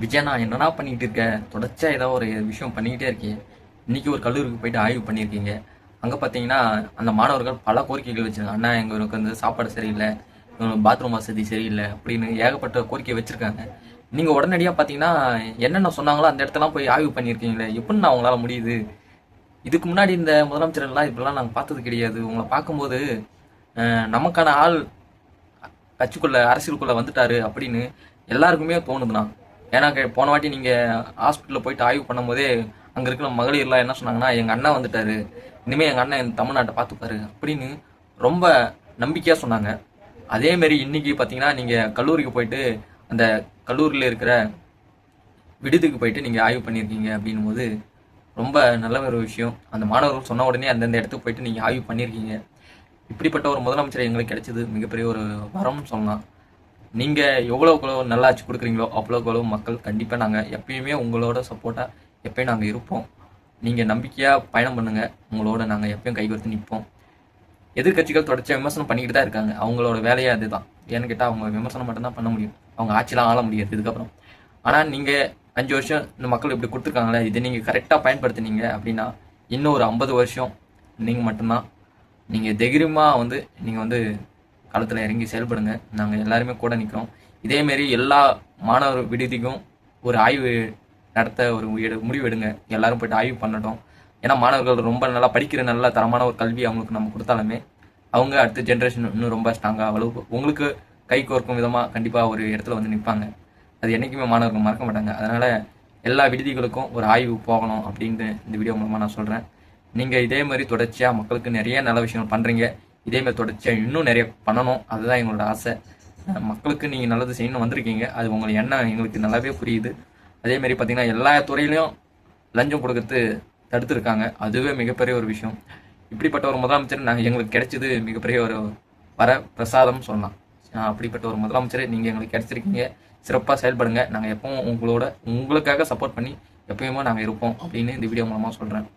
விஜயண்ணா என்னடா பண்ணிட்டு இருக்க? தொடர்ச்சியா ஏதோ ஒரு விஷயம் பண்ணிக்கிட்டே இருக்கீங்க. இன்னைக்கு ஒரு கல்லூரிக்கு போயிட்டு ஆய்வு பண்ணியிருக்கீங்க. அங்க பார்த்தீங்கன்னா அந்த மாணவர்கள் பல கோரிக்கைகள் வச்சிருக்காங்க. அண்ணா எங்களுக்கு வந்து சாப்பாடு சரியில்லை, பாத்ரூம் வசதி சரியில்லை அப்படின்னு ஏகப்பட்ட கோரிக்கை வச்சிருக்காங்க. நீங்க உடனடியா பார்த்தீங்கன்னா என்னென்ன சொன்னாங்களோ அந்த இடத்தெல்லாம் போய் ஆய்வு பண்ணியிருக்கீங்களே, எப்படிண்ணா உங்களால முடியுது? இதுக்கு முன்னாடி இந்த முதலமைச்சர்கள்லாம் இப்படிலாம் நாங்கள் பார்த்தது கிடையாது. உங்களை பார்க்கும்போது நமக்கான ஆள் கட்சிக்குள்ள அரசியலுக்குள்ள வந்துட்டாரு அப்படின்னு எல்லாருக்குமே தோணுதுண்ணா. ஏன்னா போன வாட்டி நீங்க ஹாஸ்பிட்டல்ல போயிட்டு ஆய்வு பண்ணும்போதே அங்க இருக்கிற மகளிர்லாம் என்ன சொன்னாங்கன்னா, எங்க அண்ணன் வந்துட்டாரு, இனிமே எங்க அண்ணன் தமிழ்நாட்டை பார்த்துப்பாரு அப்படின்னு ரொம்ப நம்பிக்கையா சொன்னாங்க. அதே மாதிரி இன்னைக்கு பாத்தீங்கன்னா நீங்க கல்லூரிக்கு போயிட்டு அந்த கல்லூரியில இருக்கிற விடுதிக்கு போயிட்டு நீங்க ஆய்வு பண்ணியிருக்கீங்க அப்படின்னும் போது ரொம்ப நல்ல ஒரு விஷயம். அந்த மாணவர்கள் சொன்ன உடனே அந்தந்த இடத்துக்கு போயிட்டு நீங்க ஆய்வு பண்ணியிருக்கீங்க. இப்படிப்பட்ட ஒரு முதலமைச்சர் எங்களுக்கு கிடைச்சது மிகப்பெரிய ஒரு வரம்னு சொல்லலாம். நீங்க எவ்வளவுக்கு எவ்வளவு நல்லாட்சி கொடுக்குறீங்களோ அவ்வளவுக்கு எவ்வளவு மக்கள் கண்டிப்பா நாங்க எப்பயுமே உங்களோட சப்போர்ட்டா எப்பயும் நாங்க இருப்போம். நீங்க நம்பிக்கையா பயணம் பண்ணுங்க. உங்களோட நாங்க எப்பயும் கைகோர்த்து நிற்போம். எதிர்க்கட்சிகள் தொடர்ச்சியா விமர்சனம் பண்ணிக்கிட்டு தான் இருக்காங்க. அவங்களோட வேலையே அதுதான். ஏன்னு கேட்டா அவங்க விமர்சனம் மட்டும்தான் பண்ண முடியும். அவங்க ஆட்சியெல்லாம் ஆள முடியாது இதுக்கப்புறம். ஆனா நீங்க 5 வருஷம் இந்த மக்கள் இப்படி கொடுத்துருக்காங்களே, இதை நீங்க கரெக்டா பயன்படுத்தினீங்க அப்படின்னா இன்னும் ஒரு 50 வருஷம் நீங்க மட்டும்தான். நீங்க தைரியமா வந்து நீங்க வந்து களத்துல இறங்கி செயல்படுங்க. நாங்க எல்லாருமே கூட நிக்கிறோம். இதே மாதிரி எல்லா மாணவர் விடுதிக்கும் ஒரு ஆய்வு நடத்த ஒரு முடிவு எடுங்க. எல்லாரும் போயிட்டு ஆய்வு பண்ணட்டும். ஏன்னா மாணவர்கள் ரொம்ப நல்லா படிக்கிற நல்ல தரமான ஒரு கல்வி அவங்களுக்கு நம்ம கொடுத்தாலுமே அவங்க அடுத்த ஜென்ரேஷன் இன்னும் ரொம்ப ஸ்ட்ராங்கா வலுவு உங்களுக்கு கை கோர்க்கும் விதமா கண்டிப்பா ஒரு இடத்துல வந்து நிற்பாங்க. அது என்னைக்குமே மாணவர்கள் மறக்க மாட்டாங்க. அதனால எல்லா விடுதிகளுக்கும் ஒரு ஆய்வு போகணும் அப்படின்னு இந்த வீடியோ மூலமா நான் சொல்றேன். நீங்க இதே மாதிரி தொடர்ச்சியா மக்களுக்கு நிறைய நல்ல விஷயங்கள் பண்றீங்க. இதே மாதிரி தொடர்ச்சியா இன்னும் நிறைய பண்ணணும். அதுதான் எங்களோட ஆசை. மக்களுக்கு நீங்க நல்லது செய்யணும் வந்திருக்கீங்க. அது உங்களுக்கு எண்ணம் எங்களுக்கு நல்லாவே புரியுது. அதே மாதிரி பார்த்தீங்கன்னா எல்லா துறையிலையும் லஞ்சம் கொடுக்கறது தடுத்துருக்காங்க. அதுவே மிகப்பெரிய ஒரு விஷயம். இப்படிப்பட்ட ஒரு முதலமைச்சர் நாங்கள் எங்களுக்கு கிடைச்சது மிகப்பெரிய ஒரு வர பிரசாதம் சொல்லலாம். அப்படிப்பட்ட ஒரு முதலமைச்சரை நீங்கள் எங்களுக்கு கிடைச்சிருக்கீங்க. சிறப்பாக செயல்படுங்க. நாங்கள் எப்பவும் உங்களுக்காக சப்போர்ட் பண்ணி எப்பயுமே நாங்கள் இருப்போம் அப்படின்னு இந்த வீடியோ மூலமாக சொல்கிறேன்.